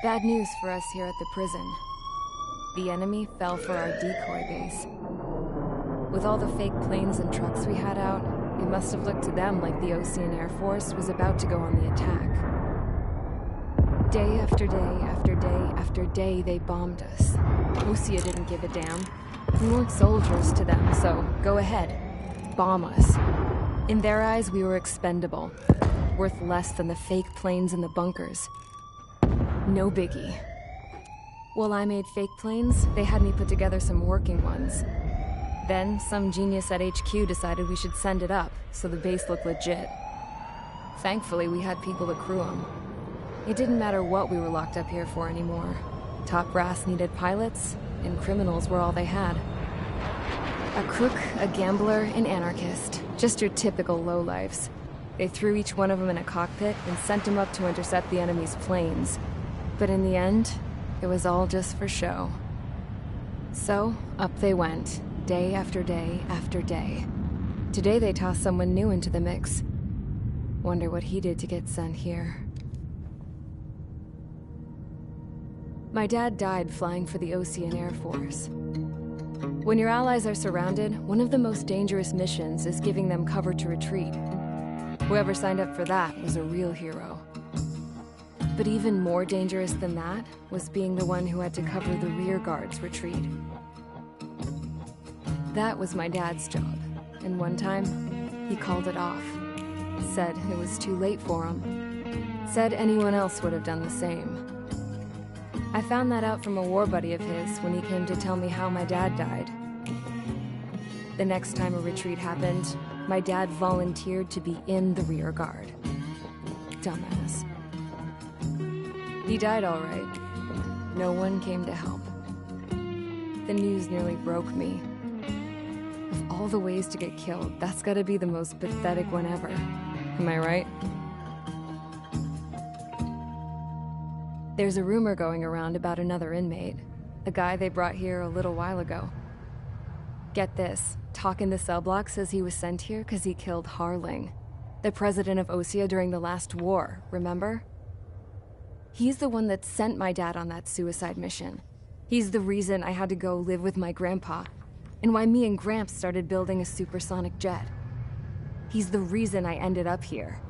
Bad news for us here at the prison. The enemy fell for our decoy base. With all the fake planes and trucks we had out, it must have looked to them like the Ocean Air Force was about to go on the attack. Day after day after day after day, they bombed us. Osea didn't give a damn. We weren't soldiers to them, so go ahead. Bomb us. In their eyes, we were expendable. Worth less than the fake planes in the bunkers. No biggie. While I made fake planes, they had me put together some working ones. Then, some genius at HQ decided we should send it up, so the base looked legit. Thankfully, we had people to crew them. It didn't matter what we were locked up here for anymore. Top brass needed pilots, and criminals were all they had. A crook, a gambler, an anarchist. Just your typical lowlifes. They threw each one of them in a cockpit and sent them up to intercept the enemy's planes. But in the end, it was all just for show. So, up they went, day after day after day. Today they tossed someone new into the mix. Wonder what he did to get sent here. My dad died flying for the Ocean Air Force. When your allies are surrounded, one of the most dangerous missions is giving them cover to retreat. Whoever signed up for that was a real hero. But even more dangerous than that was being the one who had to cover the rear guard's retreat. That was my dad's job, and one time, he called it off. Said it was too late for him. Said anyone else would have done the same. I found that out from a war buddy of his when he came to tell me how my dad died. The next time a retreat happened, my dad volunteered to be in the rear guard. Dumbass. He died all right. No one came to help. The news nearly broke me. Of all the ways to get killed, that's gotta be the most pathetic one ever. Am I right? There's a rumor going around about another inmate. A guy they brought here a little while ago. Get this, talk in the cell block says he was sent here because he killed Harling, the president of Osea during the last war, remember? He's the one that sent my dad on that suicide mission. He's the reason I had to go live with my grandpa, and why me and Gramps started building a supersonic jet. He's the reason I ended up here.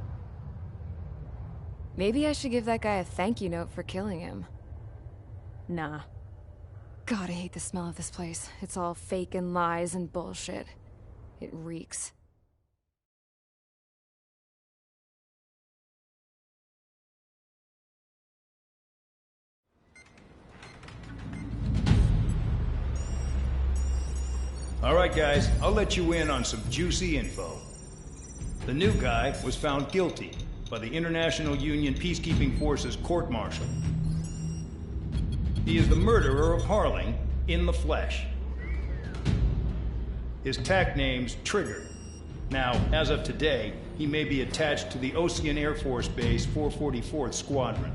Maybe I should give that guy a thank you note for killing him. Nah. God, I hate the smell of this place. It's all fake and lies and bullshit. It reeks. All right, guys, I'll let you in on some juicy info. The new guy was found guilty by the International Union Peacekeeping Forces court-martial. He is the murderer of Harling in the flesh. His TAC name's Trigger. Now, as of today, he may be attached to the Ocean Air Force Base 444th Squadron.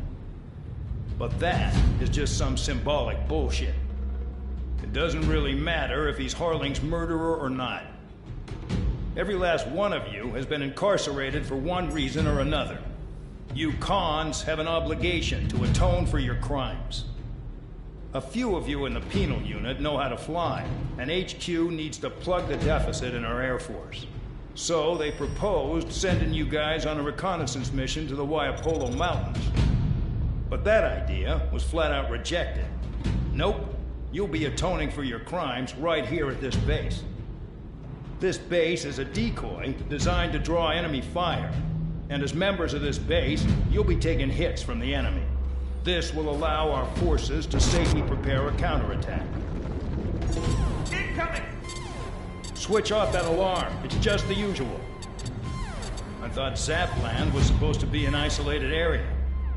But that is just some symbolic bullshit. It doesn't really matter if he's Harling's murderer or not. Every last one of you has been incarcerated for one reason or another. You cons have an obligation to atone for your crimes. A few of you in the penal unit know how to fly, and HQ needs to plug the deficit in our Air Force. So they proposed sending you guys on a reconnaissance mission to the Waiapolo Mountains. But that idea was flat out rejected. Nope, you'll be atoning for your crimes right here at this base. This base is a decoy designed to draw enemy fire, and as members of this base, you'll be taking hits from the enemy. This will allow our forces to safely prepare a counterattack. Incoming! Switch off that alarm. It's just the usual. I thought Zapland was supposed to be an isolated area.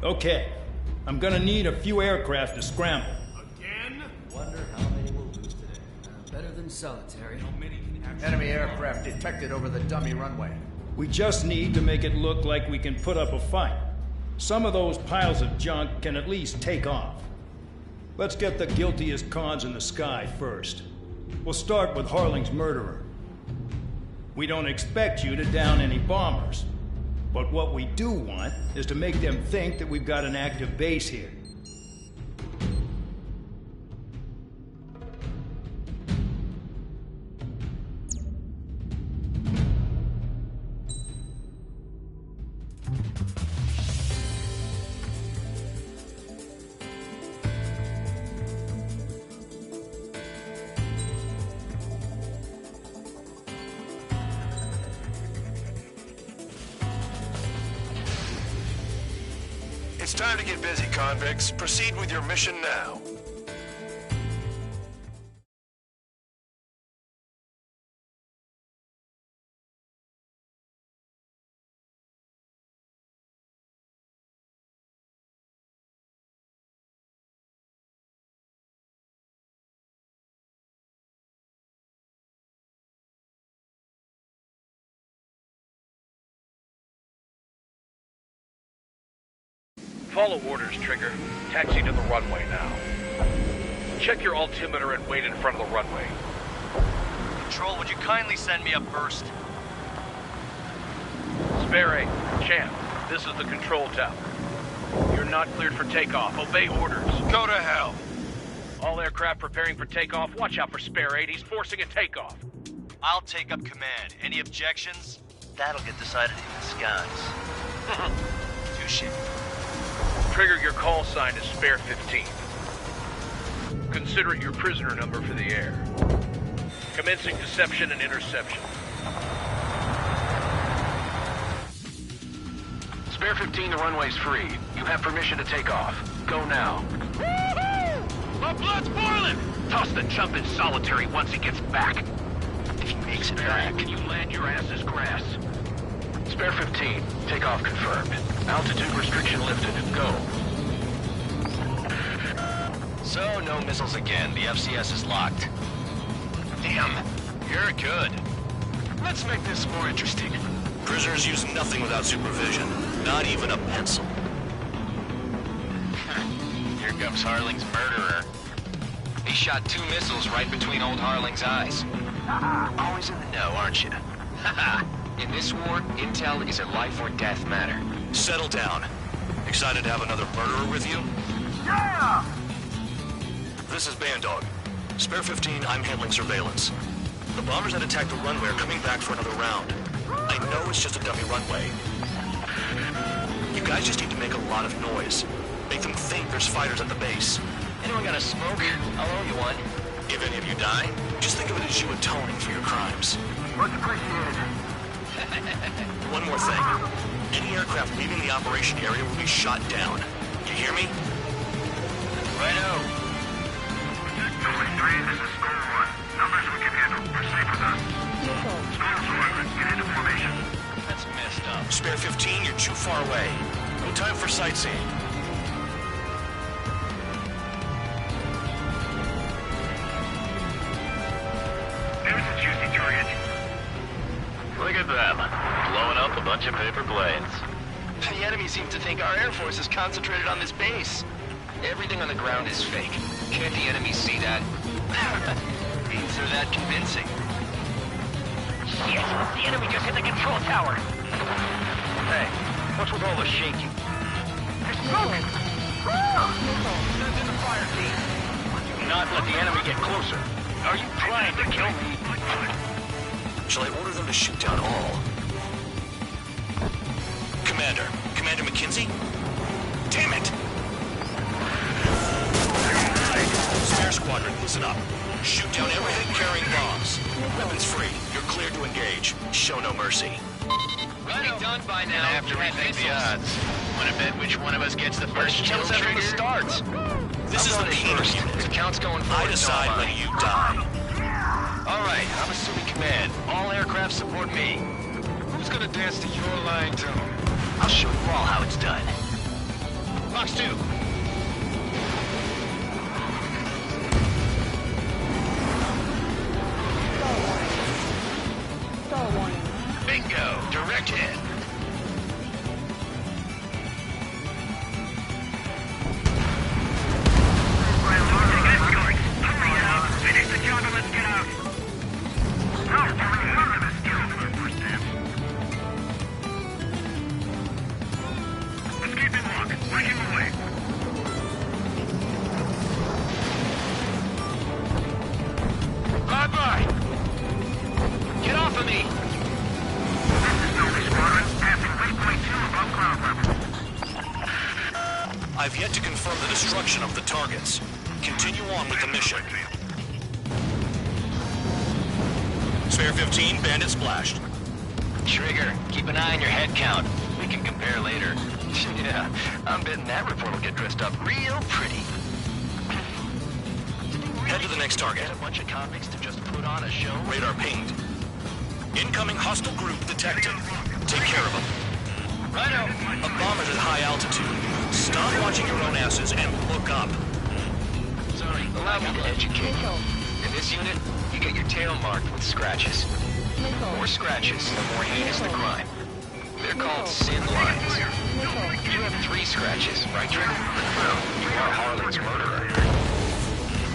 Okay, I'm gonna need a few aircraft to scramble. Again? Wonder how many we'll lose today. Better than solitary. How many can actually... Enemy aircraft detected over the dummy runway. We just need to make it look like we can put up a fight. Some of those piles of junk can at least take off. Let's get the guiltiest cons in the sky first. We'll start with Harling's murderer. We don't expect you to down any bombers. But what we do want is to make them think that we've got an active base here. It's time to get busy, convicts. Proceed with your mission now. Follow orders, Trigger. Taxi to the runway now. Check your altimeter and wait in front of the runway. Control, would you kindly send me up first? Spare 8, Champ, this is the control tower. You're not cleared for takeoff. Obey orders. Go to hell. All aircraft preparing for takeoff. Watch out for Spare 8. He's forcing a takeoff. I'll take up command. Any objections? That'll get decided in the skies. Touche. Trigger, your call sign is Spare 15. Consider it your prisoner number for the air. Commencing deception and interception. Spare 15, the runway's free. You have permission to take off. Go now. Woohoo! My blood's boiling! Toss the chump in solitary once he gets back. If he makes it back, you land your ass as grass. Spare 15, takeoff confirmed. Altitude restriction lifted. Go. So, no missiles again. The FCS is locked. Damn, you're good. Let's make this more interesting. Prisoners use nothing without supervision. Not even a pencil. Here comes Harling's murderer. He shot 2 missiles right between old Harling's eyes. Always in the know, aren't you? In this war, intel is a life or death matter. Settle down. Excited to have another murderer with you? Yeah! This is Bandog. Spare 15, I'm handling surveillance. The bombers that attacked the runway are coming back for another round. I know it's just a dummy runway. You guys just need to make a lot of noise. Make them think there's fighters at the base. Anyone got a smoke? I'll owe you one. If any of you die, just think of it as you atoning for your crimes. Much appreciated. One more thing. Any aircraft leaving the operation area will be shot down. You hear me? Righto. Number 3, this is School 1. Numbers we can handle. Proceed with us. School 4, get into formation. That's messed up. Spare 15, you're too far away. No time for sightseeing. There's a juicy target. Look at them. Blowing up a bunch of paper planes. The enemy seems to think our Air Force is concentrated on this base. Everything on the ground is fake. Can't the enemy see that? Means they're that convincing. Yes, the enemy just hit the control tower. Hey, what's with all the shaking? There's smoke! Send in the fire team. Do not let the enemy get closer. Are you trying to kill me? Shall I order them to shoot down all? Commander McKenzie? Damn it! Spare squadron, listen up. Shoot down everything carrying bombs. Weapons free. You're cleared to engage. Show no mercy. Right done by now. Have to rethink the odds. Want to bet which one of us gets the first kill Kills from the trigger? start. This is the peanut unit. The count's going I forward. decide when you die. All right, I'm assuming command. All aircraft support me. Who's gonna dance to your line tune? I'll show you all how it's done. Box 2. Bingo! Direct hit. Finish the job and let's get out. Escaping lock. Breaking away. Bye-bye! Get off of me! This is Novi Squadron. Passing waypoint 2 above ground level. I've yet to confirm the destruction of the targets. Continue on with the mission. Spare 15, bandit splashed. Trigger, keep an eye on your head count. We can compare later. Yeah, I'm betting that report will get dressed up real pretty. Head to the next target. Get a bunch of convicts to just put on a show. Radar pinged. Incoming hostile group detected. Take care of them. Righto. A bomber's at high altitude. Stop watching your own asses and look up. Sorry, allow me to educate you. In this unit, you get your tail marked with scratches. The more scratches, the more heinous the crime. They're called sin lines. You have 3 scratches, right, Trigger? You are Harlan's murderer.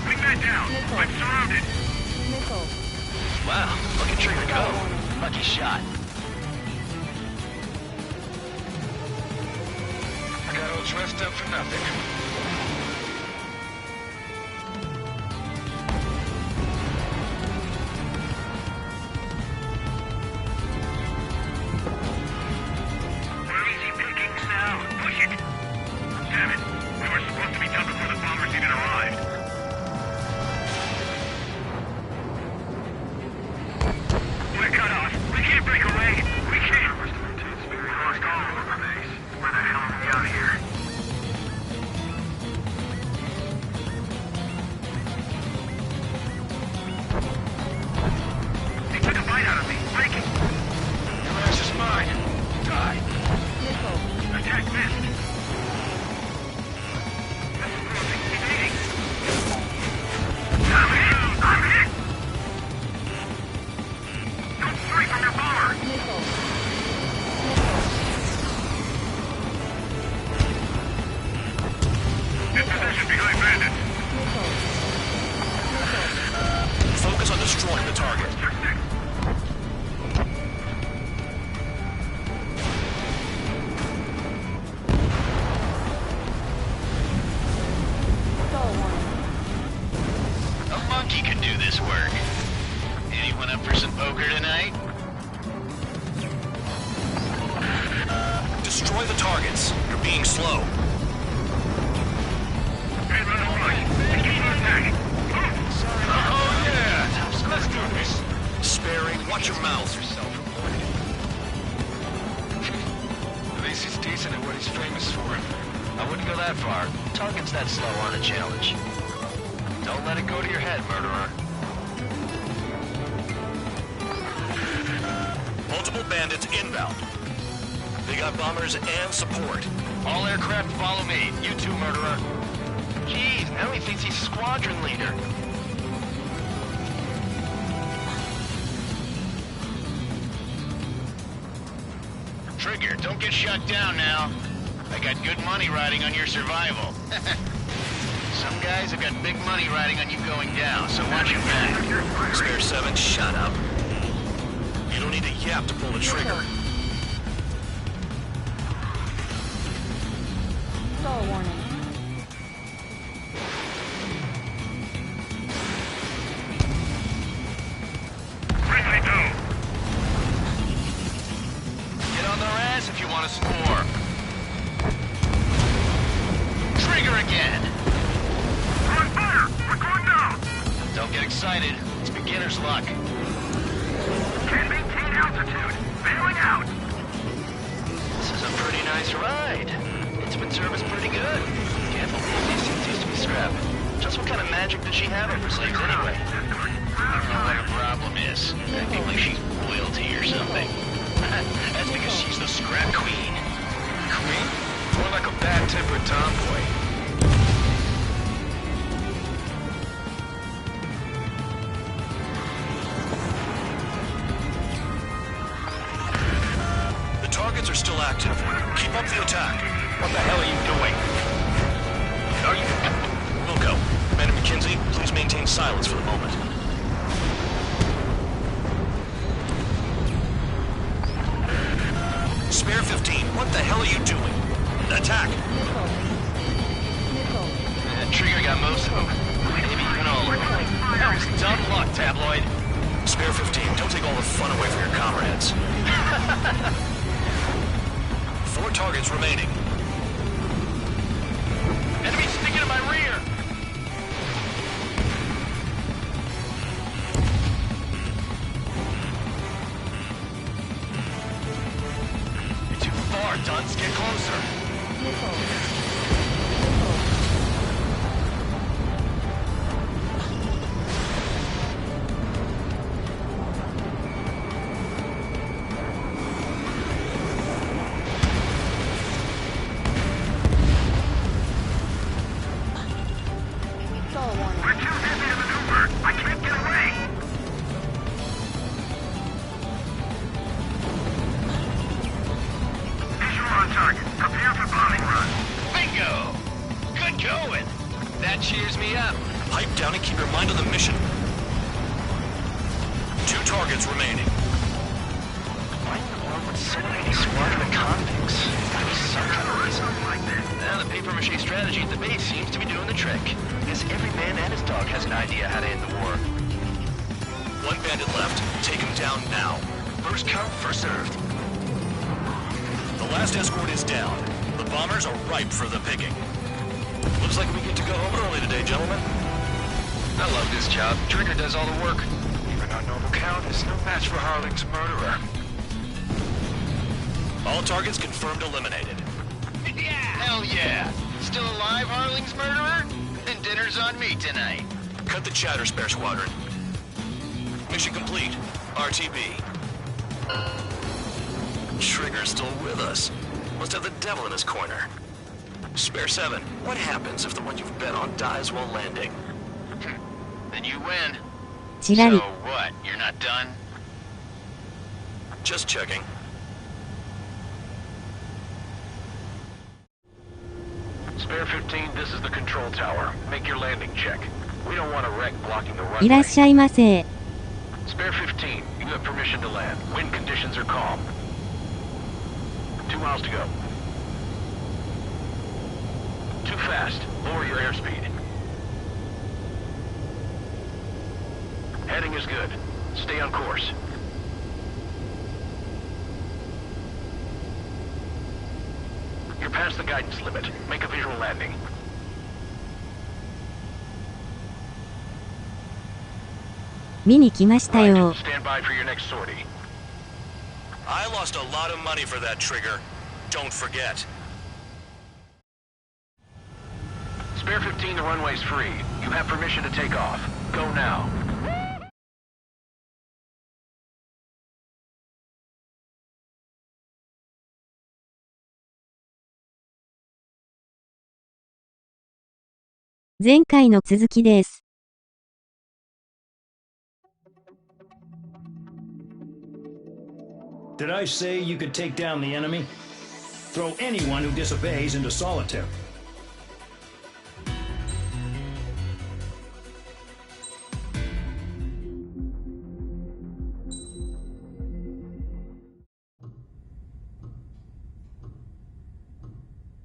Bring that down. I'm surrounded. Wow, look at Trigger go. Lucky shot. Got all dressed up for nothing. We're easy pickings now. Push it. Damn it. We were supposed to be done before the bombers even arrived. We're cut off. We can't break away. We can't. We lost all over the base. Where the hell are we out of here? They took a bite out of me. Break it. Your ass is mine. Die. Attack missed. Evading. I'm hit. I'm hit. Don't flee from your bomber. In position behind bandits. Focus on destroying the target. A monkey could do this work. Anyone up for some poker tonight? Destroy the targets. You're being slow. Hey, run the rush. Engage the attack. Oh yeah! Let's do this. Sperry, watch your mouth. At least he's decent at what he's famous for. I wouldn't go that far. Targets that slow aren't a challenge. Don't let it go to your head, murderer. Multiple bandits inbound. They got bombers and support. All aircraft follow me. You too, murderer. Jeez, now he thinks he's squadron leader. Trigger, don't get shut down now. I got good money riding on your survival. Some guys have got big money riding on you going down, so watch your back. Spare 7, shut up. You don't need a yap to pull the trigger. Stall warning. Friendly go. Get on their ass if you want to score. Trigger again. We're on fire. We're going down. Don't get excited. It's beginner's luck. Can't maintain altitude. Bailing out. This is a pretty nice ride. Intimate service pretty good. Can't believe these things used to be scrap. Just what kind of magic does she have over slaves anyway? I don't know what her problem is. Acting like she's royalty or something. That's because she's the scrap queen. Queen? More like a bad-tempered tomboy. The targets are still active. Keep up the attack. What the hell are you doing? Are you... Wilco, Commander McKenzie, please maintain silence for the moment. Spare 15, what the hell are you doing? Attack! Trigger got most of them. Maybe even all of them. That was dumb luck, Tabloid. Spare 15, don't take all the fun away from your comrades. 4 targets remaining. Enemy sticking in my rear! You're too far, Dunce. Get closer. We're too busy to maneuver. I can't get away. Visual on target. Prepare for bombing run. Bingo! Good going! That cheers me up. Pipe down and keep your mind on the mission. 2 targets remaining. Why in the world would so many squadron of convicts? Gotta be some kind of reason. Now, the papier-mâché strategy at the base seems to be doing the trick. Guess every man and his dog has an idea how to end the war. 1 bandit left. Take him down now. First come, first served. The last escort is down. The bombers are ripe for the picking. Looks like we get to go home early today, gentlemen. I love this job. Trigger does all the work. Even our noble count is no match for Harling's murderer. All targets confirmed eliminated. Yeah! Hell yeah! Still alive, Harling's murderer? Then dinner's on me tonight. Cut the chatter, Spare Squadron. Mission complete. RTB. Trigger's still with us. Must have the devil in his corner. Spare 7, what happens if the one you've bet on dies while landing? Then you win. ちらり So what? You're not done? Just checking. Spare 15, this is the control tower. Make your landing check. We don't want a wreck blocking the いらっ runway. しゃいませ。 Spare 15, you have permission to land. Wind conditions are calm. 2 miles to go. Too fast. Lower your airspeed. Heading is good. Stay on course. You're past the guidance limit. Make a visual landing.「見に来ましたよ Right, stand by for your next sortie. I lost a lot of money for that trigger. Don't forget. Spare 15, the runway's free. You have permission to take off. Go now. 前回の続きです。Did I say you could take down the enemy? Throw anyone who disobeys into solitary.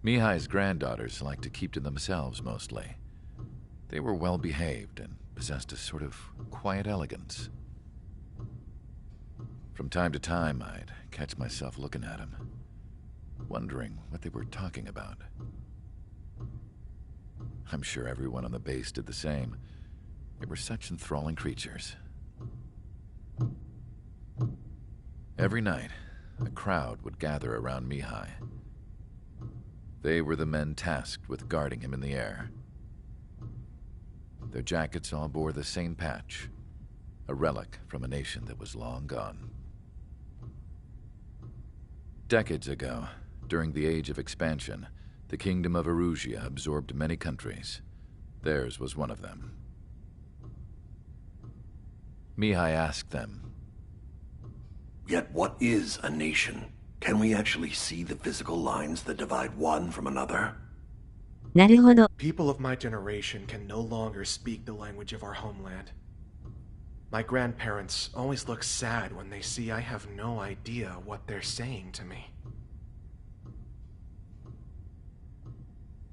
Mihai's granddaughters liked to keep to themselves mostly. They were well behaved and possessed a sort of quiet elegance. From time to time, I'd catch myself looking at them, wondering what they were talking about. I'm sure everyone on the base did the same. They were such enthralling creatures. Every night, a crowd would gather around Mihai. They were the men tasked with guarding him in the air. Their jackets all bore the same patch, a relic from a nation that was long gone. Decades ago, during the Age of Expansion, the Kingdom of Erusia absorbed many countries. Theirs was one of them. Mihai asked them, "Yet what is a nation? Can we actually see the physical lines that divide one from another?" なるほど。 People of my generation can no longer speak the language of our homeland. My grandparents always look sad when they see I have no idea what they're saying to me.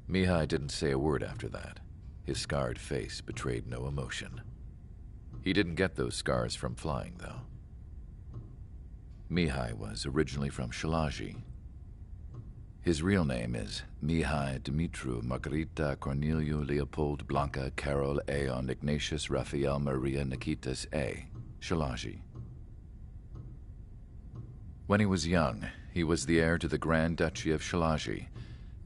Mihai didn't say a word after that. His scarred face betrayed no emotion. He didn't get those scars from flying, though. Mihai was originally from Shalaji. His real name is Mihai Dumitru Margarita Corneliu Leopold Blanca Carol Aeon Ignatius Raphael Maria Nikitas A. Shalaji. When he was young, he was the heir to the Grand Duchy of Shalaji,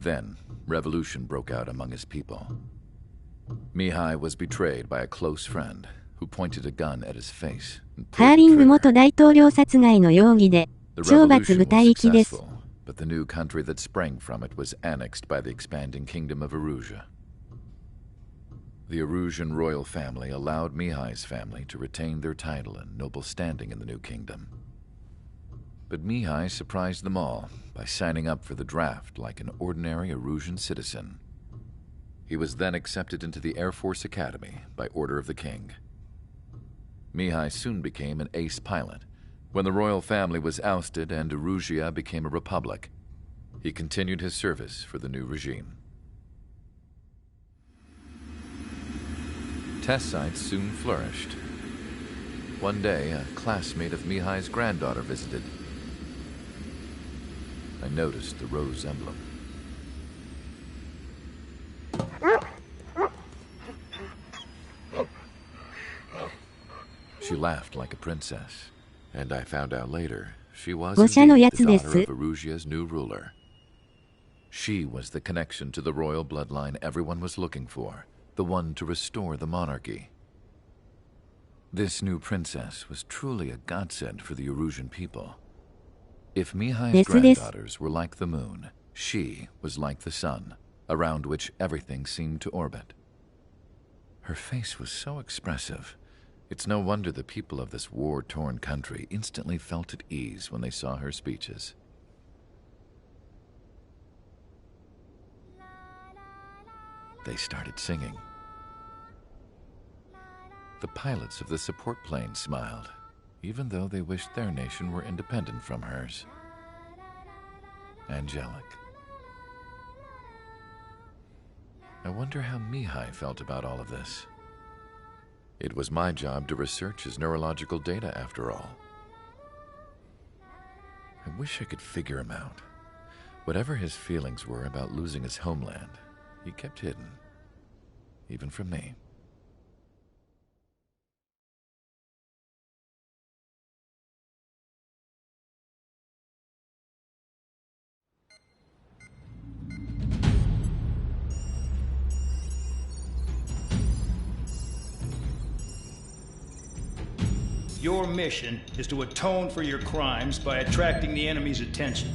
Then, revolution broke out among his people. Mihai was betrayed by a close friend who pointed a gun at his face and ハー pulled リ the ング trigger. 元大統領殺害の容疑で The 懲罰 revolution 部隊 was 行きです。 successful, but the new country that sprang from it was annexed by the expanding kingdom of Erusia. The Erusian royal family allowed Mihai's family to retain their title and noble standing in the new kingdom. But Mihai surprised them all by signing up for the draft like an ordinary Erusian citizen. He was then accepted into the Air Force Academy by order of the king. Mihai soon became an ace pilot. When the royal family was ousted and Erusia became a republic, he continued his service for the new regime. Test sites soon flourished. One day, a classmate of Mihai's granddaughter visited. I noticed the rose emblem. She laughed like a princess, and I found out later she was indeed the daughter of Erusia's new ruler. She was the connection to the royal bloodline everyone was looking for, the one to restore the monarchy. This new princess was truly a godsend for the Erusian people. If Mihai's granddaughters were like the moon, she was like the sun, around which everything seemed to orbit. Her face was so expressive. It's no wonder the people of this war-torn country instantly felt at ease when they saw her speeches. They started singing. The pilots of the support plane smiled, even though they wished their nation were independent from hers. Angelic. I wonder how Mihai felt about all of this. It was my job to research his neurological data after all. I wish I could figure him out. Whatever his feelings were about losing his homeland, he kept hidden, even from me. Your mission is to atone for your crimes by attracting the enemy's attention.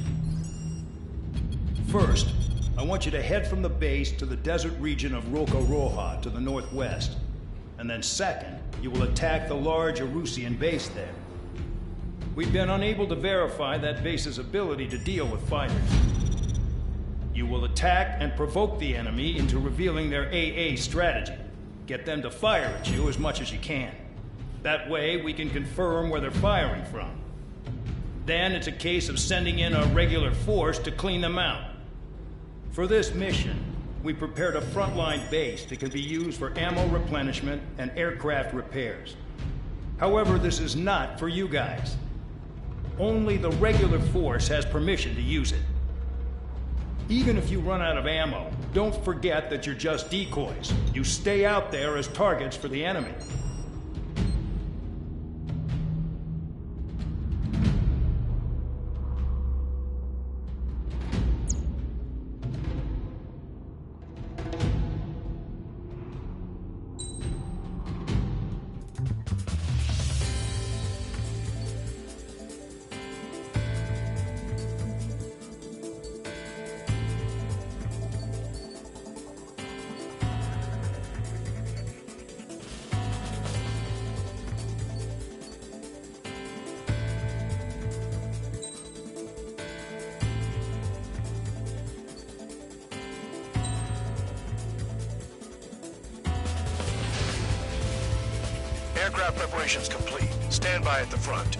First, I want you to head from the base to the desert region of Roca-Roja to the northwest. And then second, you will attack the large Erusian base there. We've been unable to verify that base's ability to deal with fighters. You will attack and provoke the enemy into revealing their AA strategy. Get them to fire at you as much as you can. That way, we can confirm where they're firing from. Then it's a case of sending in a regular force to clean them out. For this mission, we prepared a frontline base that can be used for ammo replenishment and aircraft repairs. However, this is not for you guys. Only the regular force has permission to use it. Even if you run out of ammo, don't forget that you're just decoys. You stay out there as targets for the enemy. Aircraft preparations complete. Stand by at the front.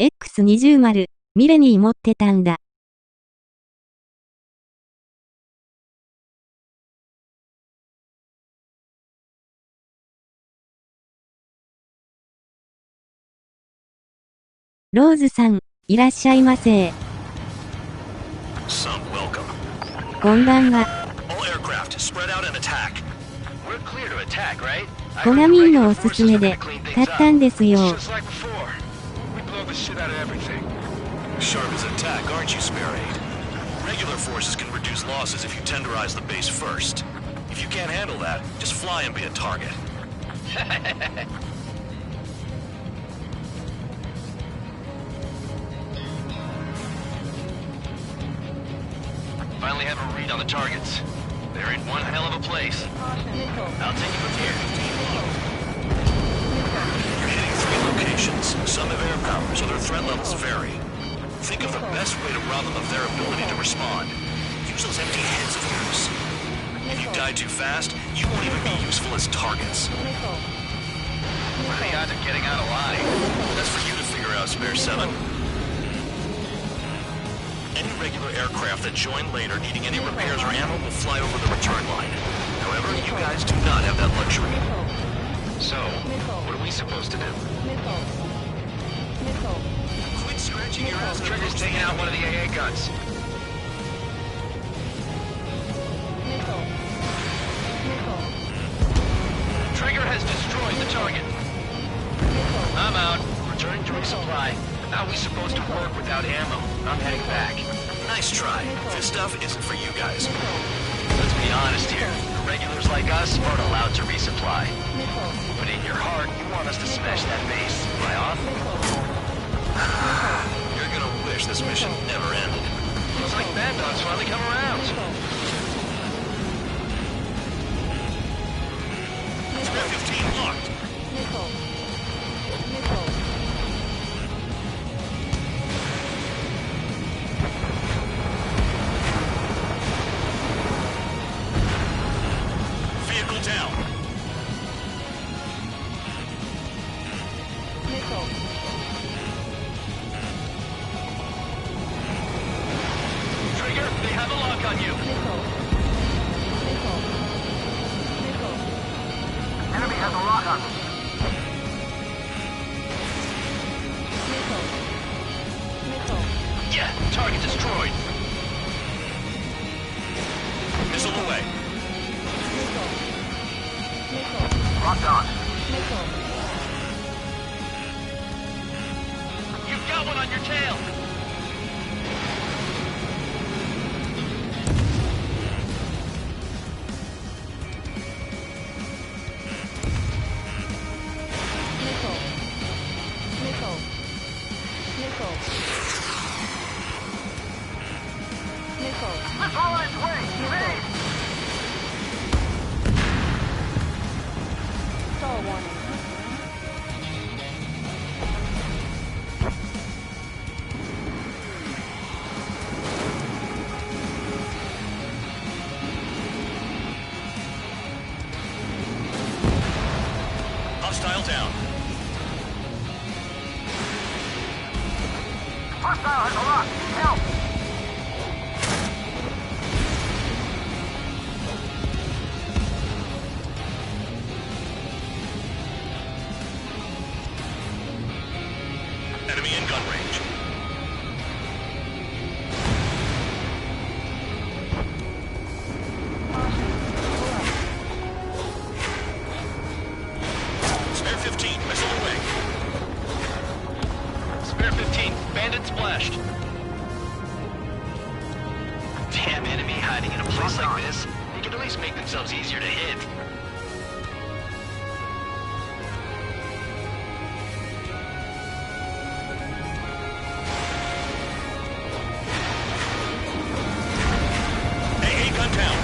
X20 ミレニー持ってたんだ。ローズさん、いらっしゃいませ。Some welcome. こんばんは。 All aircraft, spread out and attack. We're clear to attack, right? コナミーのおすすめで買ったんですよ。 Sharp as attack, aren't you, Spare 8? Regular forces can reduce losses if you tenderize the base first. If you can't handle that, just fly and be a target. Finally have a read on the targets. They're in one hell of a place. I'll take it from here. You're hitting 3 locations. Some have air powers, other threat levels vary. Think of the best way to rob them of their ability to respond. Use those empty heads of yours. If you die too fast, you won't even be useful as targets. What are the odds of getting out alive? That's for you to figure out, Spare 7. Any regular aircraft that join later needing any repairs or ammo will fly over the return line. However, you guys do not have that luxury. So, what are we supposed to do? Quit scratching your ass. Trigger's taking out one of the AA guns. Trigger has destroyed the target. I'm out. Returning to resupply. How are we supposed to work without ammo? I'm heading back. Nice try. This stuff isn't for you guys. Let's be honest here. Regulars like us aren't allowed to resupply. But in your heart, you want us to smash that base. Am I off? You're gonna wish this mission never ended. Looks like Bandog's finally come around. Spare 15 locked. Vehicle down. Trigger, they have a lock on you. Enemy has a lock on me. Yeah, target destroyed. Missile away. Locked on. You've got one on your tail. Let's roll on its way. Please. Star warning. Hostile down. Hostile has a lock. Help. Enemy in gun range. Spare 15, missile away. Spare 15, bandit splashed. Damn enemy hiding in a place like this. They could at least make themselves easier to hit. AA gun down.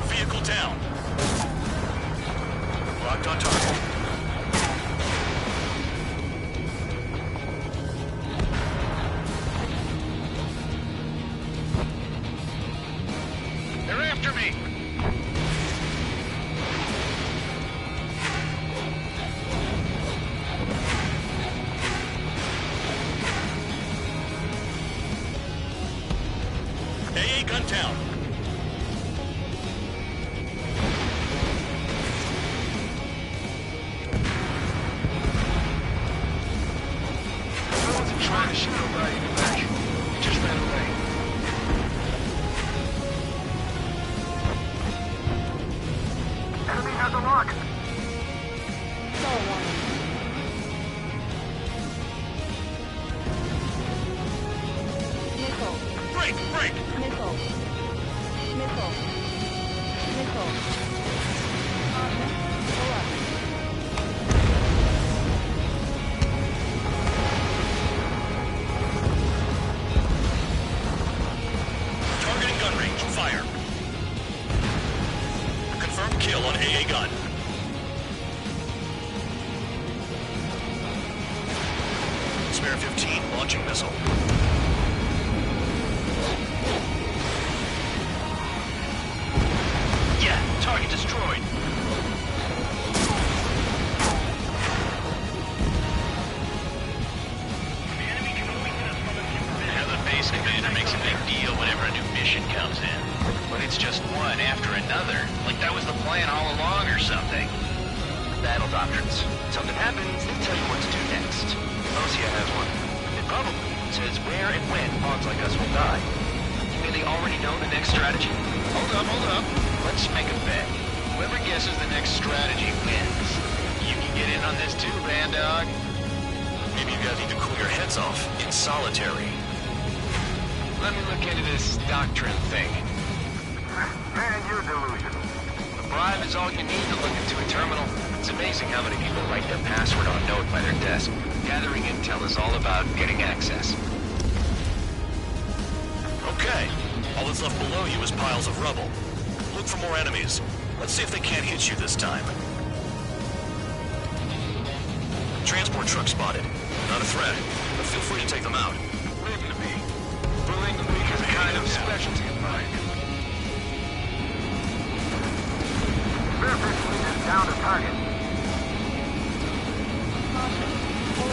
Vehicle down. Locked on target. They're after me. AA gun down. I wasn't trying to shoot nobody in the back. He just ran away. Break! Break! Missile. Missile. Missile. Pull up. Target and gun range. Fire. Confirmed kill on AA gun. Spare 15, launching missile. Yeah, target destroyed. Now the base commander makes a big deal whenever a new mission comes in. But it's just one after another. Like that was the plan all along or something. Battle doctrines. Something happens, they tell you what to do next. Osea has one. It probably says where and when pawns like us will die. You mean they already know the next strategy? Hold up. Let's make a bet. Whoever guesses the next strategy wins. You can get in on this too, Bandog. Maybe you guys need to cool your heads off in solitary. Let me look into this doctrine thing. Man, you're delusional. A bribe is all you need to look into a terminal. It's amazing how many people write their password on a note by their desk. Gathering intel is all about getting access. Okay. All that's left below you is piles of rubble. Look for more enemies. Let's see if they can't hit you this time. Transport truck spotted. Not a threat, but feel free to take them out. Leave them to me. Bullying the weak is a kind of specialty of mine. Spare 15 is down to target. Pull up.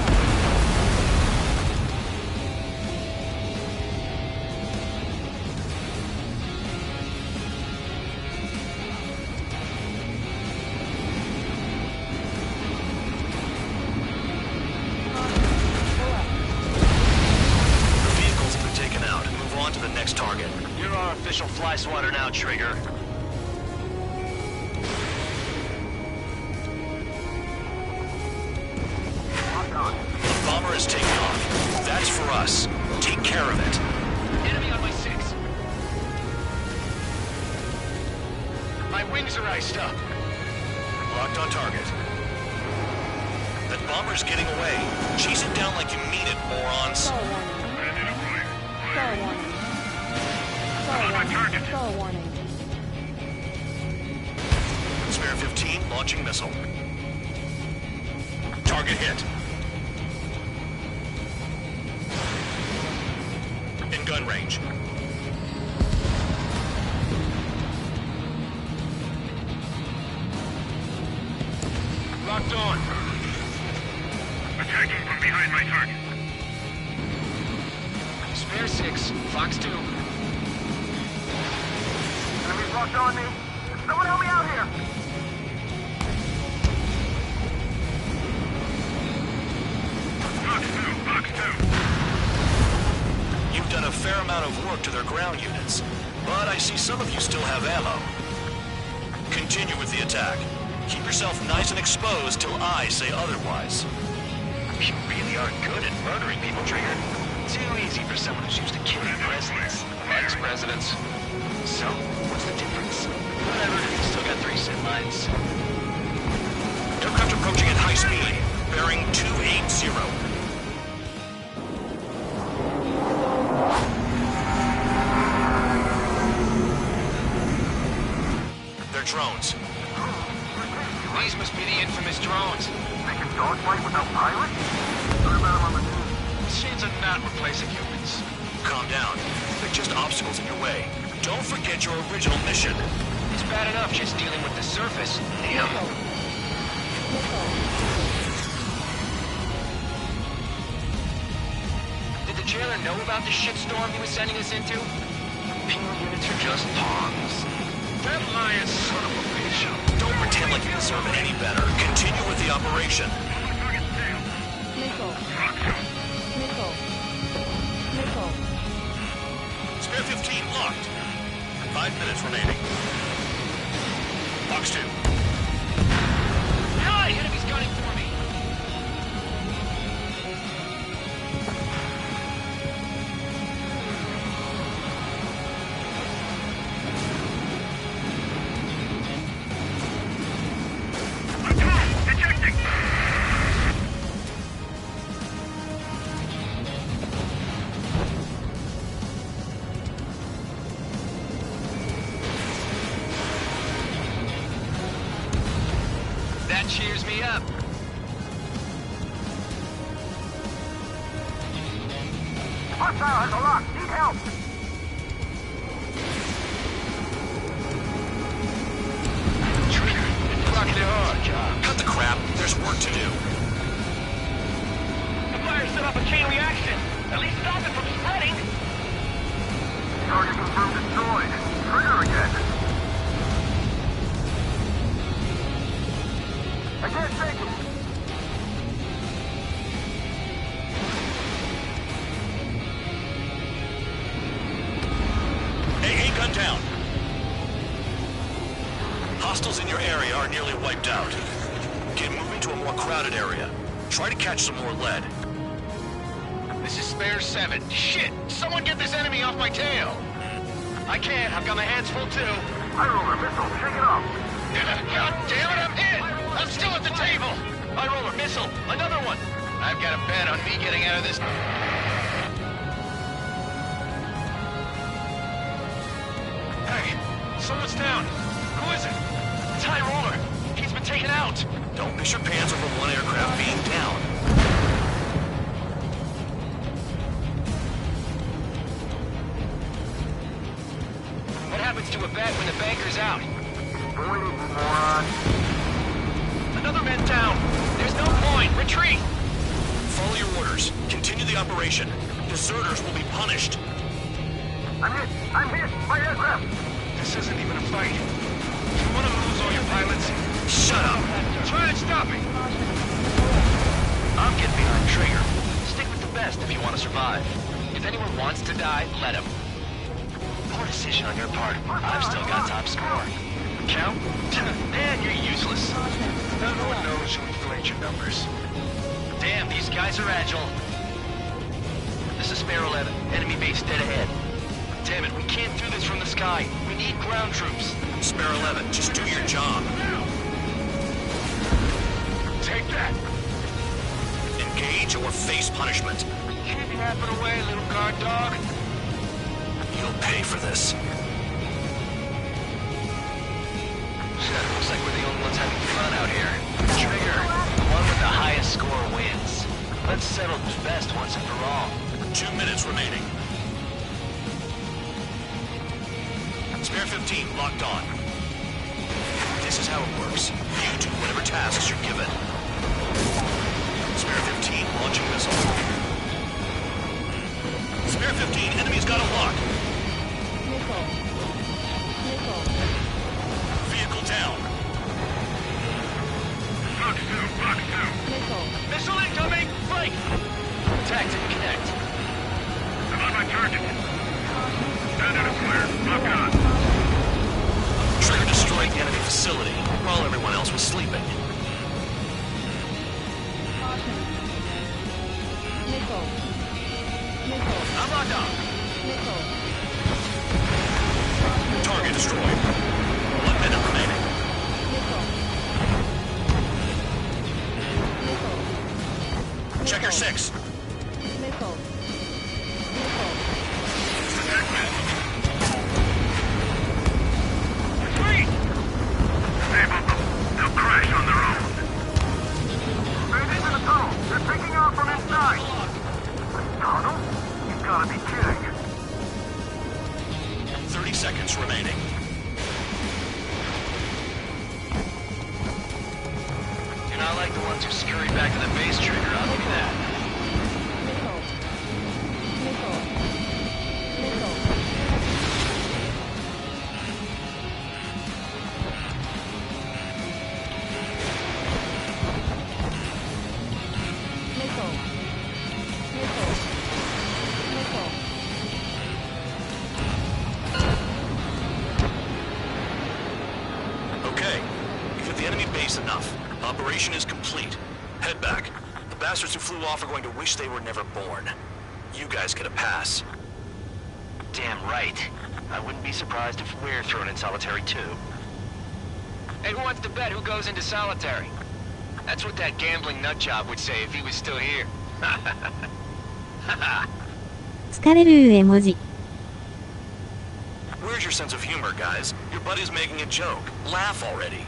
The vehicles have been taken out. Move on to the next target. You're our official fly swatter now, Trigger. The bomber is taking off. That's for us. Take care of it. Enemy on my 6. My wings are iced up. Locked on target. That bomber's getting away. Chase it down like you mean it, morons. Star warning. Star warning. Star warning. Star warning. Spare 15, launching missile. Target hit. In gun range. Locked on. Attacking from behind my target. Spare 6, Fox 2. Enemies locked on me. Someone help me out here. Fox 2. You've done a fair amount of work to their ground units, but I see some of you still have ammo. Continue with the attack. Keep yourself nice and exposed till I say otherwise. You really are good at murdering people, Trigger. Too easy for someone who's used to killing presidents. Ex-presidents. So, what's the difference? Whatever, still got 3 sin lines. Aircraft approaching at high speed, bearing 280. They're drones. These must be the infamous drones. They can dogfight without pilots? What about them on the news? Machines are not replacing humans. Calm down. They're just obstacles in your way. Don't forget your original mission. It's bad enough just dealing with the surface. Damn. Did the jailer know about the shitstorm he was sending us into? Penal units are just pawns. That lion son of a bitch. Don't pretend like you deserve any better. Continue with the operation. Missile. Missile. Missile. Spare 15 locked. 5 minutes remaining. Fox 2. Hi! Enemy's gunning for me! cheers me up. Hostile has a lock. Need help. Trigger, rocking it hard. Cut the crap. There's work to do. The fire set off a chain reaction. At least stop it from spreading. Target confirmed destroyed. Trigger again. I can't take it. AA gun down. Hostiles in your area are nearly wiped out. Get moving to a more crowded area. Try to catch some more lead. This is Spare 7. Shit! Someone get this enemy off my tail! I can't. I've got my hands full too. High roller missile. Shake it off. God damn it, I'm hit! I'm still at the table! High roller missile. Another one. I've got a bet on me getting out of this. Hey, someone's down. Who is it? It's High Roller. He's been taken out. Don't piss your pants over one aircraft being down. What happens to a bet when the banker's out? Boing, moron. Another man down. There's no point. Retreat. Follow your orders. Continue the operation. Deserters will be punished. I'm hit. I'm hit. My aircraft. This isn't even a fight. You want to lose all your pilots? Shut up. Try and stop me. I'm getting behind Trigger. Stick with the best if you want to survive. If anyone wants to die, let him. Poor decision on your part. I've still got top score. Count? Man, you're useless. Everyone knows you inflate your numbers. Damn, these guys are agile. This is Spare 11. Enemy base dead ahead. Damn it, we can't do this from the sky. We need ground troops. Spare 11, just do your job. Take that. Engage or face punishment. Keep yapping away, little guard dog. You'll pay for this. Looks like we're the only ones having fun out here. Trigger, the one with the highest score wins. Let's settle who's best once and for all. 2 minutes remaining. Spare 15 locked on. This is how it works. You do whatever tasks you're given. Spare 15 launching missile. Spare 15, enemy's got a lock. Vehicle down. Box 2. Missile incoming! Break! Attack didn't connect. I'm on my target. Standard is clear. Lock on. Trigger destroyed the enemy facility while everyone else was sleeping. I'm locked on. Target destroyed. 1 minute remaining. Check your 6. Retreat! Disable them. They'll crash on their own. Straight into the tunnel. They're taking off from inside. Tunnel? You've gotta be kidding. 30 seconds remaining. You're not like the ones who scurry back to the base, Trigger. I'll give you that. Okay, you've hit the enemy base enough. Operation is complete. Head back. The bastards who flew off are going to wish they were never born. You guys get a pass. Damn right. I wouldn't be surprised if we're thrown in solitary too. Hey, who wants to bet who goes into solitary? That's what that gambling nutjob would say if he was still here. 疲れる絵文字。 Where's your sense of humor, guys? Your buddy's making a joke. Laugh already.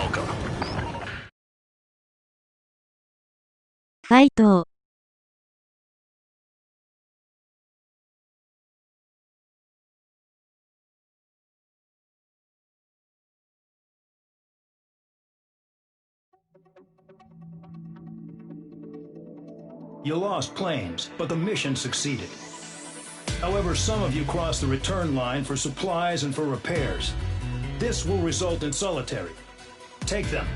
welcome. ファイトを。You lost planes, but the mission succeeded. However, some of you crossed the return line for supplies and for repairs. This will result in solitary. Take them.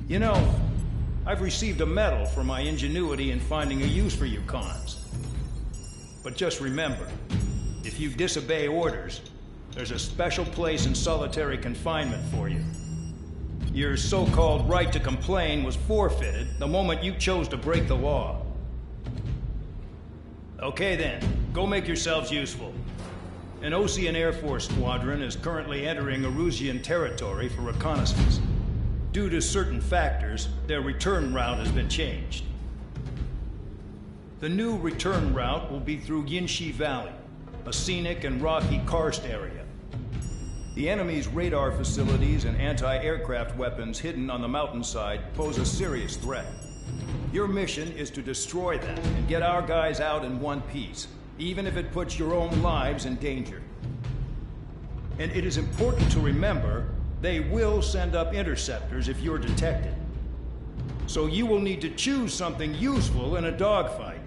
You know, I've received a medal for my ingenuity in finding a use for you cons. But just remember, if you disobey orders, there's a special place in solitary confinement for you. Your so-called right to complain was forfeited the moment you chose to break the law. Okay then, go make yourselves useful. An Ocean Air Force squadron is currently entering Erusian territory for reconnaissance. Due to certain factors, their return route has been changed. The new return route will be through Yinshi Valley, a scenic and rocky karst area. The enemy's radar facilities and anti-aircraft weapons hidden on the mountainside pose a serious threat. Your mission is to destroy them and get our guys out in one piece, even if it puts your own lives in danger. And it is important to remember, they will send up interceptors if you're detected. So you will need to choose something useful in a dogfight.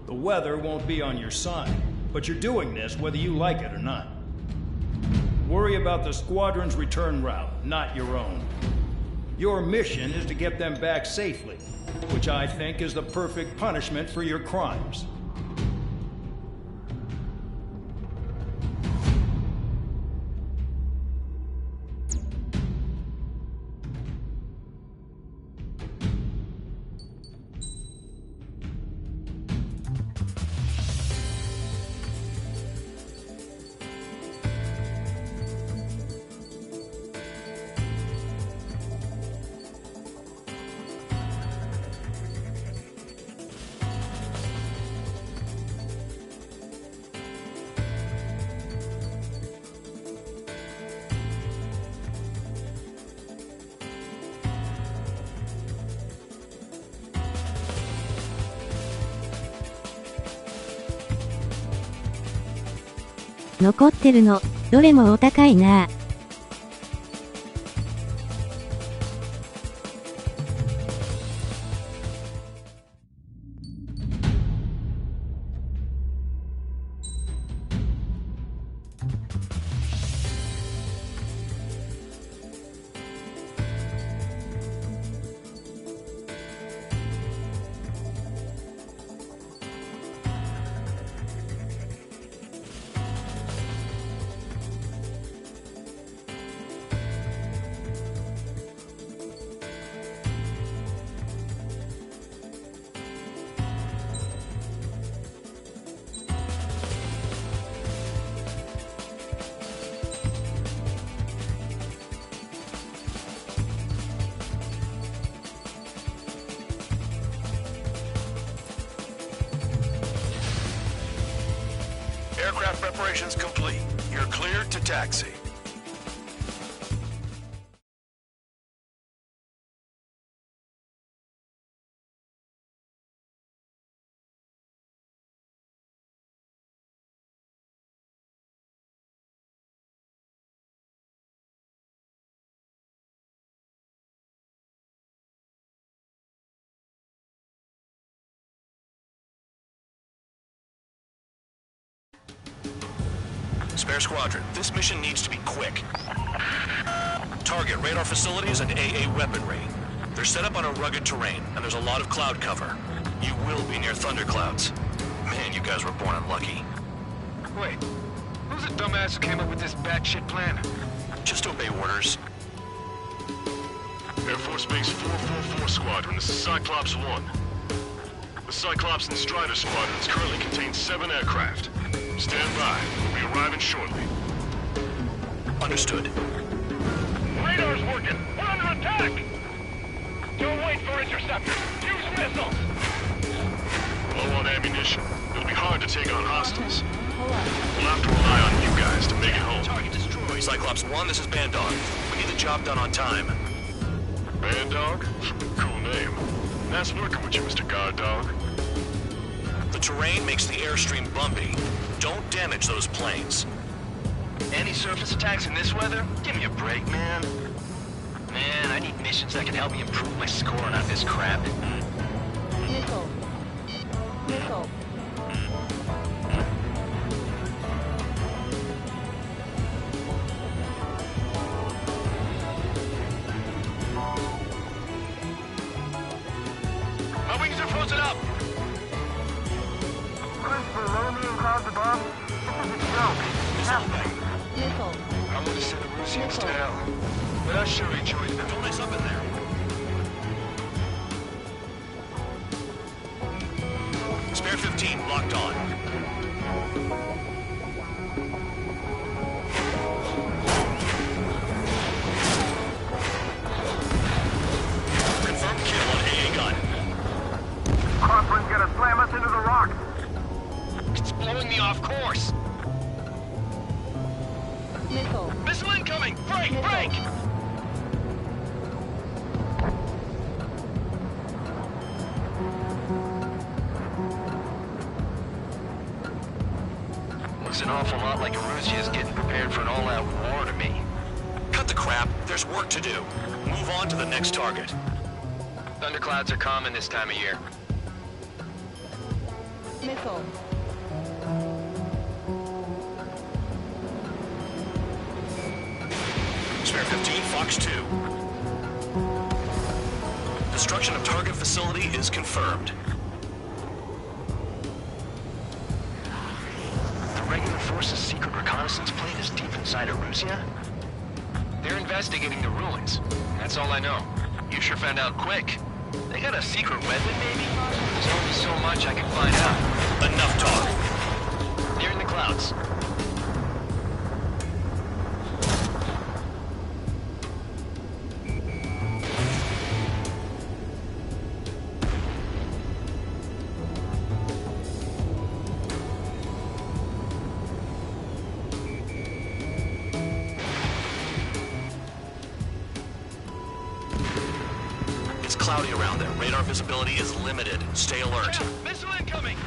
The weather won't be on your side, but you're doing this whether you like it or not. Worry about the squadron's return route, not your own. Your mission is to get them back safely, which I think is the perfect punishment for your crimes.残ってるの、どれもお高いなぁ。Aircraft preparations complete. You're cleared to taxi. Spare Squadron, this mission needs to be quick. Target radar facilities and AA weaponry. They're set up on a rugged terrain, and there's a lot of cloud cover. You will be near thunderclouds. Man, you guys were born unlucky. Wait, who's the dumbass who came up with this batshit plan? Just obey orders. Air Force Base 444 Squadron, this is Cyclops 1. The Cyclops and Strider Squadrons currently contain 7 aircraft. Stand by. We'll be arriving shortly. Understood. Radar's working. We're under attack. Don't wait for interceptors. Use missiles. Low on ammunition. It'll be hard to take on hostiles. We'll have to rely on you guys to make it home. Target destroyed. Cyclops 1, this is Bandog. We need the job done on time. Bandog? Cool name. Nice working with you, Mr. Guard Dog. The terrain makes the airstream bumpy. Don't damage those planes. Anti-surface attacks in this weather? Give me a break, man. Man, I need missions that can help me improve my score, not this crap. Missile. Missile. My wings are frozen up. Christopher, lower me and cause the bomb. This is a joke. Have me. Missile. I want to send the Russians to hell, but I sure enjoyed it. Don't mess up in there. Spare 15 locked on. Confirmed kill on AA gun. Crosswind's gonna slam us into the rocks. It's blowing me off course. Missile. Missile incoming! Break! Missile. Break! Looks an awful lot like Russia is getting prepared for an all-out war to me. Cut the crap. There's work to do. Move on to the next target. Thunderclouds are common this time of year. Missile. Spare 15, Fox 2. Destruction of target facility is confirmed. The regular force's secret reconnaissance plane is deep inside of Russia? They're investigating the ruins. That's all I know. You sure found out quick. They got a secret weapon, maybe? There's only so much I can find out. Enough talk. They're in the clouds. It's cloudy around there. Radar visibility is limited. Stay alert. Missile incoming.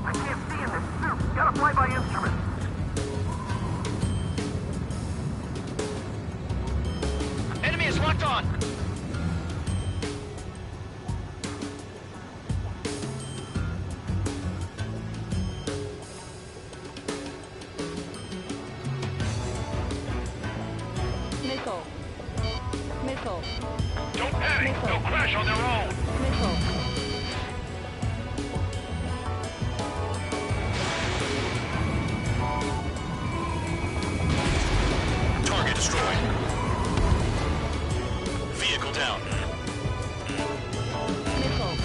I can't see in this suit. Gotta fly by instrument. Enemy is locked on. Missile. Missile. Don't panic. Missile. They'll crash on their own. Missile. Target destroyed. Vehicle down. Missile.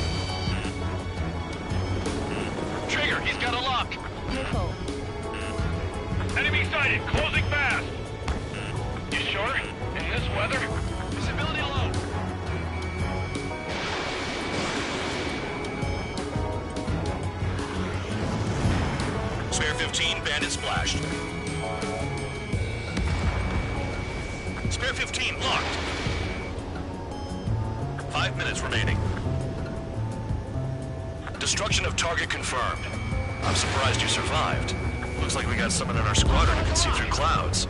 Trigger, he's got a lock. Missile. Enemy sighted. Closing fast. You sure? In this weather? Visibility low. Spare 15, bandit splashed. Spare 15, locked. 5 minutes remaining. Destruction of target confirmed. I'm surprised you survived. Looks like we got someone in our squadron who can see through clouds.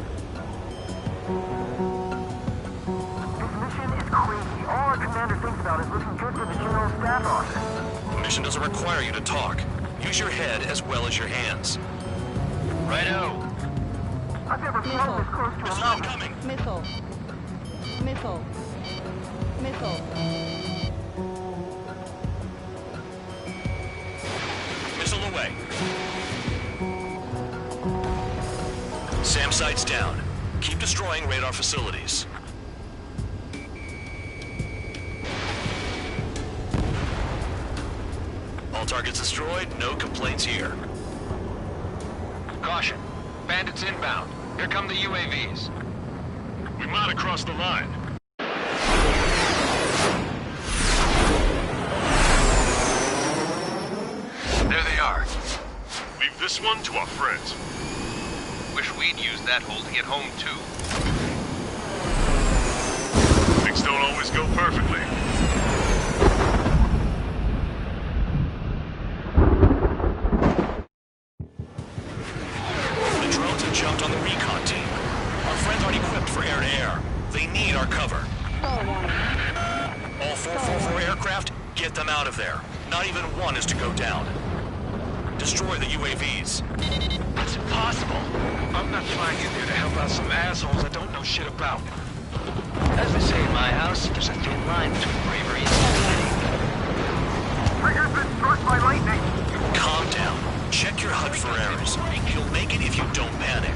This mission is crazy. All our commander thinks about is looking good for the general staff office. The mission doesn't require you to talk. Use your head as well as your hands. Righto. I've never flown this close to a Missile mountain. incoming. Missile. Missile. Missile. Missile away. SAM sights down. Keep destroying radar facilities. All targets destroyed, no complaints here. Caution. Bandits inbound. Here come the UAVs. We might have crossed the line. There they are. Leave this one to our friends. Wish we'd used that hole to get home, too. Things don't always go perfectly. The drones have jumped on the recon team. Our friends aren't equipped for air-to-air. They need our cover. All 444 aircraft, get them out of there. Not even one is to go down. Destroy the UAVs. It's impossible. I'm not flying in there to help out some assholes I don't know shit about. As they say in my house, there's a thin line between bravery and stupidity. Trigger's been struck by lightning. Calm down. Check your HUD for errors. You'll make it if you don't panic.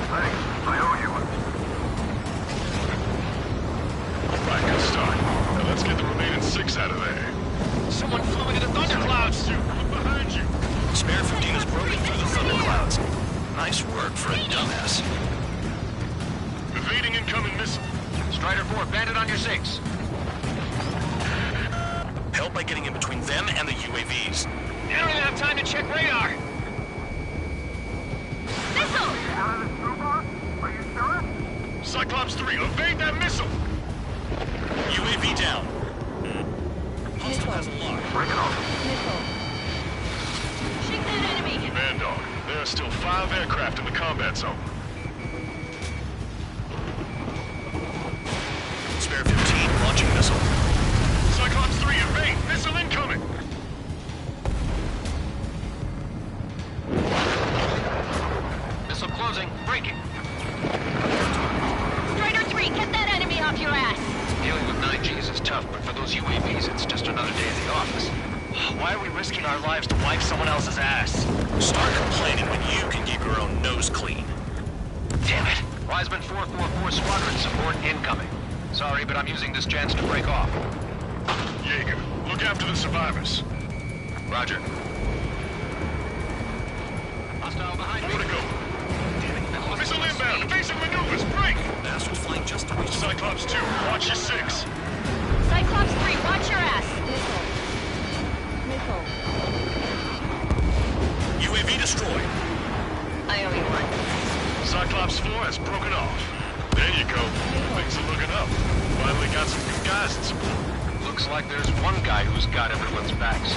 Thanks. I owe you one. Alright, good start. Now let's get the remaining 6 out of there. Someone flew into the thunderclouds! Look behind you! Spare 15 has broken through the thunderclouds. Nice work for a dumbass. Evading incoming missile. Strider 4, bandit on your 6. Help by getting in between them and the UAVs. You don't even have time to check radar! Missile! Out of the screwball? Are you sure? Cyclops 3, evade that missile! UAV down. Hostile has a lock. Break it off. Shoot that enemy! Bandog, there are still 5 aircraft in the combat zone. Spare 15 launching missile. Cyclops 3, evade! Missile incoming! Missile closing, breaking. Strider 3, get that enemy off your ass! Dealing with 9Gs is tough, but for those UAVs, it's just another day at the office. Why are we risking our lives to wipe someone else's ass? Start complaining when you can keep your own nose clean. Damn it! Wiseman 444 Squadron support incoming. Sorry, but I'm using this chance to break off. Jaeger, look after the survivors. Roger. Hostile behind More me. to go. Missile inbound, evasive maneuvers, break! Bastards flying just to reach Cyclops 2, watch your 6. Cyclops 3, watch your ass! Missile. UAV destroyed. I owe you one. Cyclops 4 has broken off. There you go. Things are looking up. Finally got some good guys in support. Looks like there's one guy who's got everyone's backs.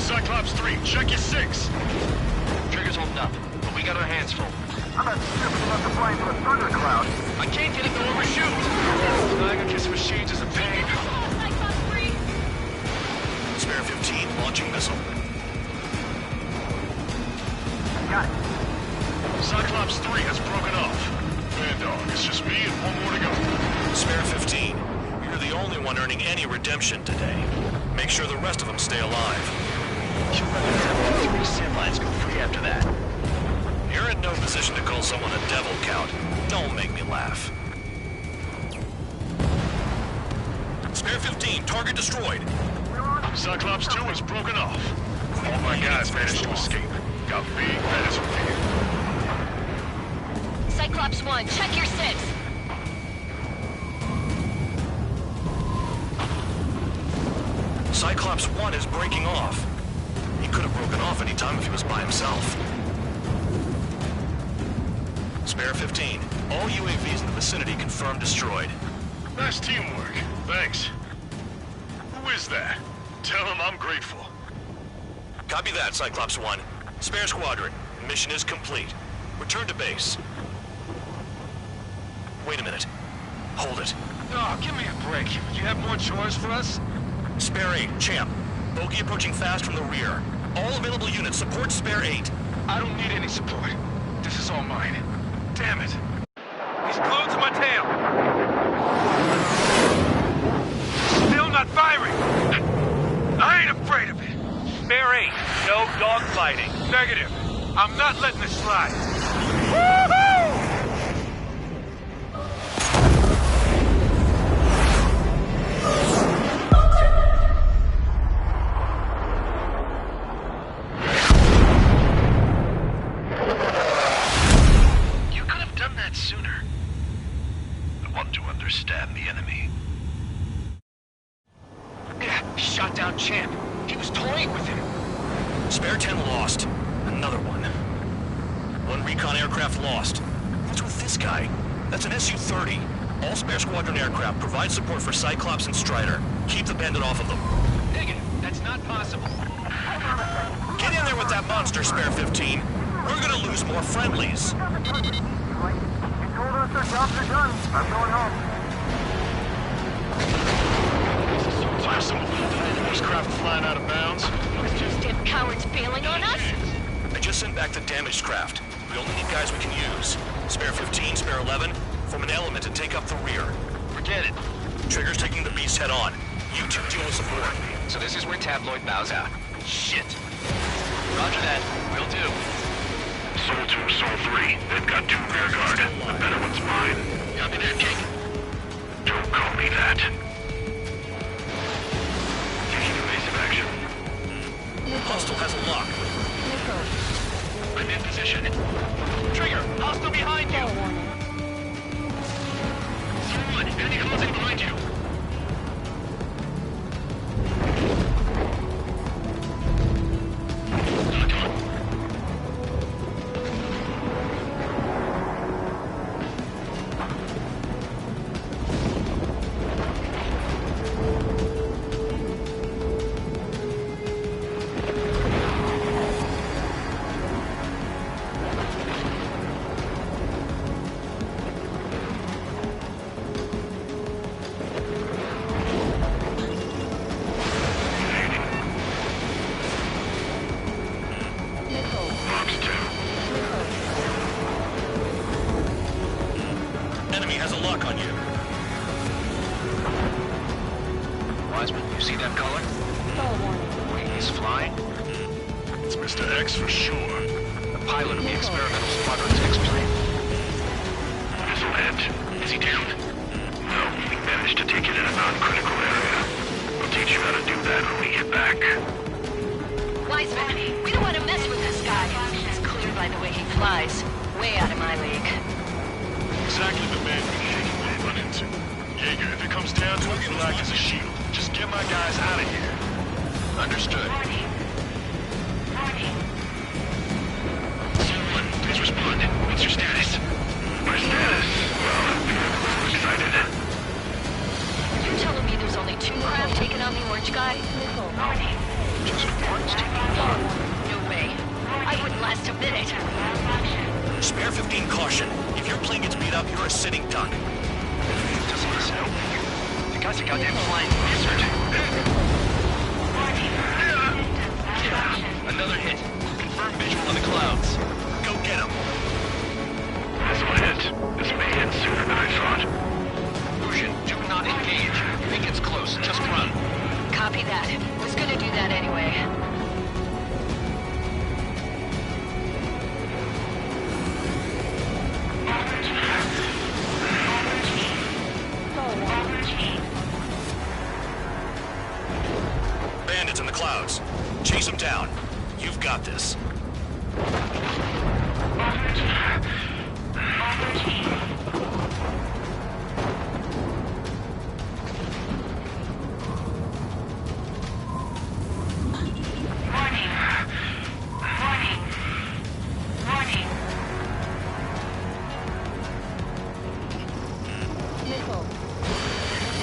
Cyclops 3, check your 6. Trigger's holding up, but we got our hands full. I'm not stupid enough to fly into a thundercloud. I can't get it to overshoot! Flying against machines is a pain. Cyclops 3! Spare 15 launching missile. Got it. Cyclops 3 has broken off. Bandog, it's just me and one more to go. Spare 15. You're the only one earning any redemption today. Make sure the rest of them stay alive. You reckon that 3 sim lines go free after that? You're in no position to call someone a devil, Count. Don't make me laugh. Spare 15, target destroyed. Cyclops 2 has broken off. All my guys managed to escape. Got big minutes from here. Cyclops 1, check your 6! Cyclops 1 is breaking off. He could have broken off any time if he was by himself. Spare 15. All UAVs in the vicinity confirmed destroyed. Nice teamwork. Thanks. Who is that? Tell him I'm grateful. Copy that, Cyclops 1. Spare squadron. Mission is complete. Return to base. Wait a minute. Hold it. Oh, give me a break. You have more chores for us? Spare 8, Champ. Bogey approaching fast from the rear. All available units support Spare 8. I don't need any support. This is all mine. Damn it. He's glued to my tail. Still not firing. I ain't afraid of it. Spare 8. No dogfighting. Negative. I'm not letting this slide. Woohoo! You could have done that sooner. I want to understand the enemy. Shot down Champ. He was toying with him. Spare 10 lost. Another one. One recon aircraft lost. What's with this guy? That's an Su-30. All spare squadron aircraft provide support for Cyclops and Strider. Keep the bandit off of them. Negative. That's not possible. Get in there with that monster, Spare 15. We're gonna lose more friendlies. You told us their jobs are done. I'm going home. Fire some force craft flying out of bounds. Was these damn cowards bailing on us? I just sent back the damaged craft. We only need guys we can use. Spare 15, Spare 11, form an element and take up the rear. Forget it. Trigger's taking the beast head on. You two deal with support. So this is where Tabloid bows out. Shit. Roger that. Will do. Soul 2, Soul 3. They've got 2 rear guard. The better one's mine. Copy that, King. Don't call me that. Taking evasive action. Hostile has a lock. I'm in position. Trigger, hostile behind you. Someone, enemy closing behind you. Enemy has a lock on you. Wiseman, you see that color? He's flying? It's Mr. X for sure. The pilot of the experimental squadron's X-plane. Missile hit. Is he down? No, we managed to take it in a non-critical area. I'll teach you how to do that when we get back. Wiseman, we don't want to mess with this guy. It's clear by the way he flies. Way out of my league. Exactly the man we hate to run into. Jaeger, if it comes down to it, you'll act as a shield. Just get my guys out of here. Understood. Someone, please respond. What's your status? My status? Well, I'm a little excited. You're telling me there's only 2 craft taking on the orange guy? Just one's taking on. No way. I wouldn't last a minute. Spare 15, caution. If your plane gets beat up, you're a sitting duck. Doesn't this help? The guy's a goddamn flying lizard. Another hit. Confirm visual in the clouds. Go get him. Missile hit. This may end sooner than I thought. Lucian, do not engage. Think it's close. Just run. Copy that. Was gonna do that anyway. Bandits in the clouds. Chase them down. You've got this.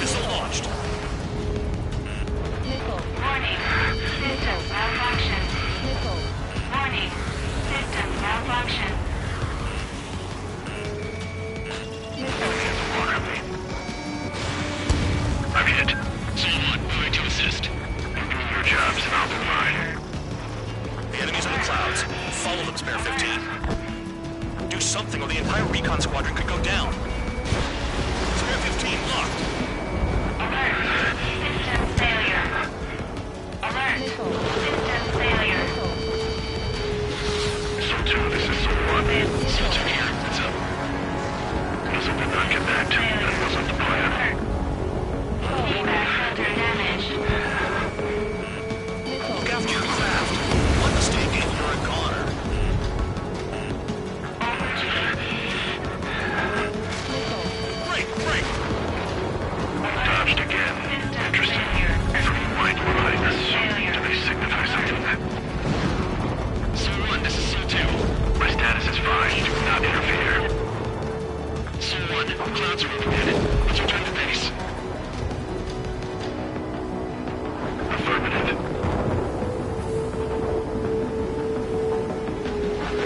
Missile launched. Warning. System malfunction. Warning. System malfunction. I'm hit. Someone, moving to assist. You do your jobs and I'll do mine. The enemy's in the clouds. Follow them, Spare the entire recon squadron could go down. Spare 15 locked. Alert. System failure. Alert. System failure. So 2, this is Sol 1. Sol 2 here. What's up? Muzzle did not get back to me. That wasn't the plan. Feedback filter damaged. Look after your craft. One mistake and you're a goner. Break! Dodged again. Interesting. From right behind us. Do they signify something? Sol 1, this is Sol 2. My status is fine. Do not interfere. Sol 1, clouds are overhead. Let's return to base. Affirmative.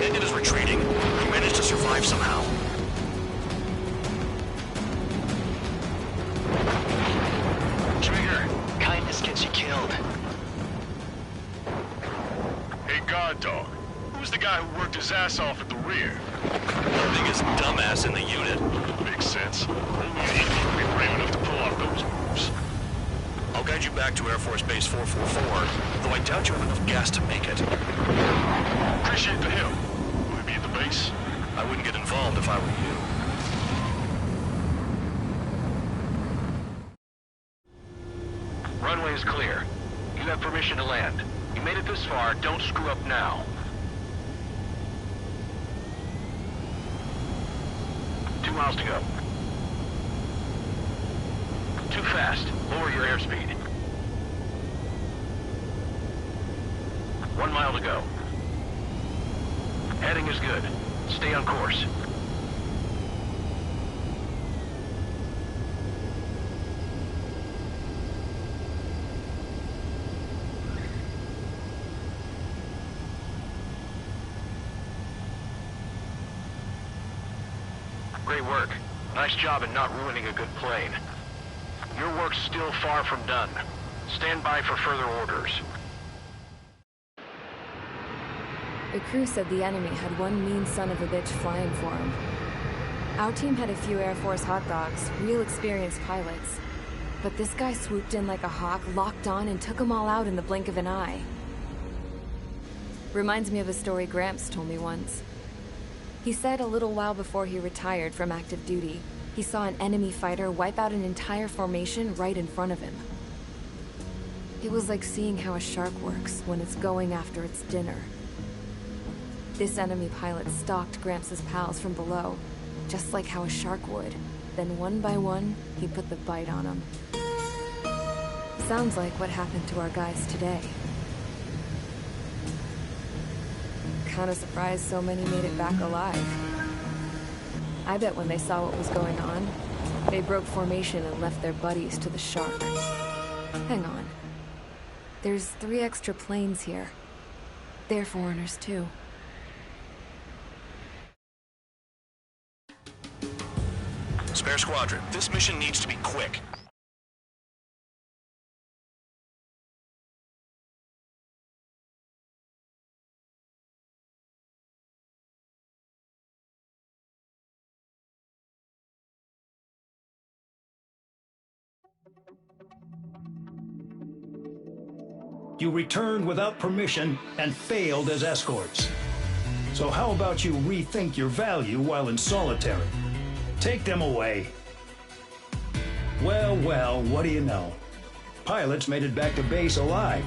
Bandit is retreating. We managed to survive somehow. Trigger, kindness gets you killed. Hey, guard dog. Who's the guy who worked his ass off at the rear? The biggest dumbass in the unit. Makes sense. Only an idiot would be brave enough to pull off those moves. I'll guide you back to Air Force Base 444, though I doubt you have enough gas to make it. Appreciate the help. Will we be at the base? I wouldn't get involved if I were you. Runway is clear. You have permission to land. You made it this far, don't screw up now. 2 miles to go. Too fast. Lower your airspeed. 1 mile to go. Heading is good. Stay on course. Great work. Nice job in not ruining a good plane. Your work's still far from done. Stand by for further orders. The crew said the enemy had one mean son of a bitch flying for him. Our team had a few Air Force hot dogs, real experienced pilots. But this guy swooped in like a hawk, locked on, and took them all out in the blink of an eye. Reminds me of a story Gramps told me once. He said a little while before he retired from active duty, he saw an enemy fighter wipe out an entire formation right in front of him. It was like seeing how a shark works when it's going after its dinner. This enemy pilot stalked Gramps' pals from below, just like how a shark would. Then one by one, he put the bite on them. Sounds like what happened to our guys today. Kinda surprised so many made it back alive. I bet when they saw what was going on, they broke formation and left their buddies to the shark. Hang on. There's 3 extra planes here. They're foreigners too. Spare squadron, this mission needs to be quick. You returned without permission and failed as escorts. So how about you rethink your value while in solitary? Take them away. Well, what do you know? Pilots made it back to base alive.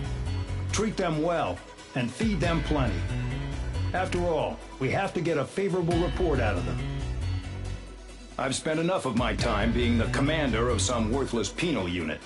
Treat them well and feed them plenty. After all, we have to get a favorable report out of them. I've spent enough of my time being the commander of some worthless penal unit.